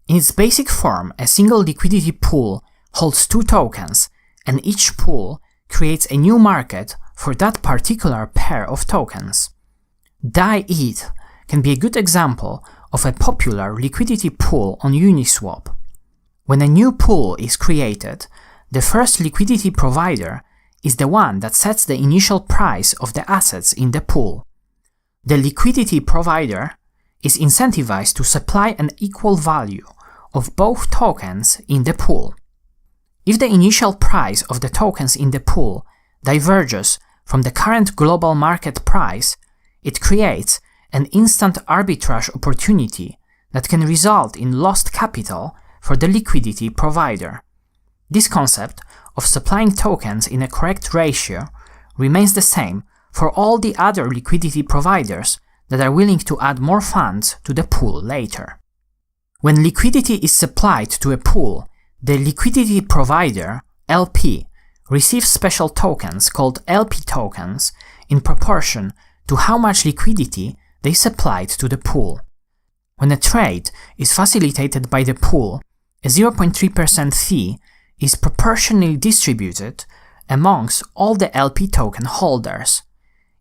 In its basic form, a single liquidity pool holds two tokens, and each pool creates a new market for that particular pair of tokens. DAI-ETH can be a good example of a popular liquidity pool on Uniswap. When a new pool is created, the first liquidity provider is the one that sets the initial price of the assets in the pool. The liquidity provider is incentivized to supply an equal value of both tokens in the pool. If the initial price of the tokens in the pool diverges from the current global market price, it creates an instant arbitrage opportunity that can result in lost capital for the liquidity provider. This concept of supplying tokens in a correct ratio remains the same for all the other liquidity providers that are willing to add more funds to the pool later. When liquidity is supplied to a pool, the liquidity provider, LP, receives special tokens called LP tokens in proportion to how much liquidity they supplied to the pool. When a trade is facilitated by the pool, a 0.3% fee is proportionally distributed amongst all the LP token holders.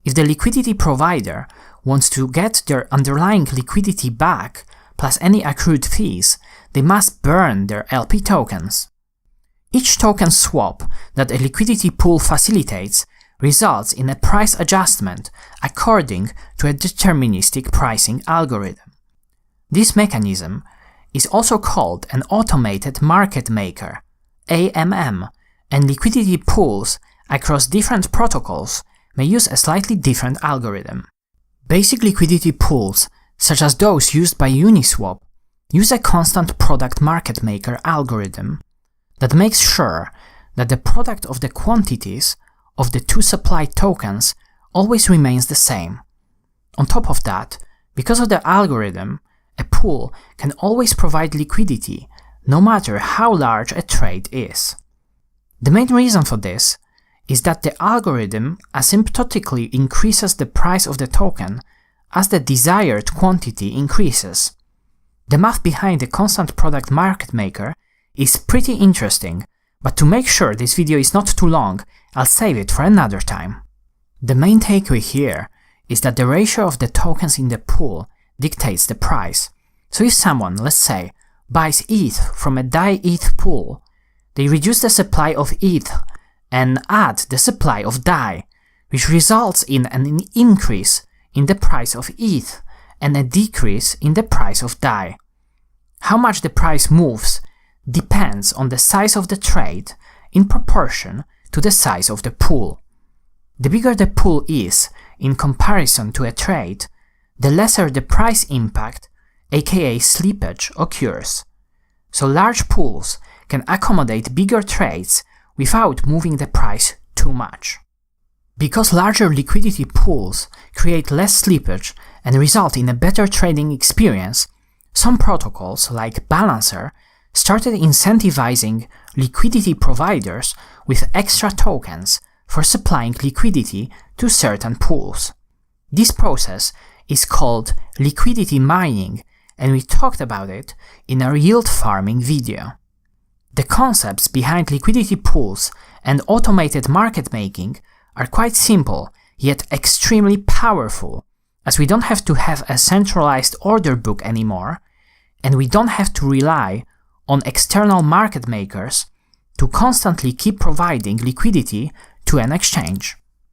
If the liquidity provider wants to get their underlying liquidity back plus any accrued fees, they must burn their LP tokens. Each token swap that a liquidity pool facilitates results in a price adjustment according to a deterministic pricing algorithm. This mechanism is also called an automated market maker, AMM, and liquidity pools across different protocols may use a slightly different algorithm. Basic liquidity pools, such as those used by Uniswap, use a constant product market maker algorithm that makes sure that the product of the quantities of the two supplied tokens always remains the same. On top of that, because of the algorithm, a pool can always provide liquidity no matter how large a trade is. The main reason for this is that the algorithm asymptotically increases the price of the token as the desired quantity increases. The math behind the constant product market maker is pretty interesting, but to make sure this video is not too long, I'll save it for another time. The main takeaway here is that the ratio of the tokens in the pool dictates the price. So if someone, let's say, buys ETH from a DAI-ETH pool, they reduce the supply of ETH and add the supply of DAI, which results in an increase in the price of ETH and a decrease in the price of DAI. How much the price moves depends on the size of the trade in proportion to the size of the pool. The bigger the pool is in comparison to a trade, the lesser the price impact, aka slippage, occurs. So large pools can accommodate bigger trades without moving the price too much. Because larger liquidity pools create less slippage and result in a better trading experience, some protocols like Balancer started incentivizing liquidity providers with extra tokens for supplying liquidity to certain pools. This process is called liquidity mining, and we talked about it in our yield farming video. The concepts behind liquidity pools and automated market making are quite simple, yet extremely powerful, as we don't have to have a centralized order book anymore, and we don't have to rely on external market makers to constantly keep providing liquidity to an exchange.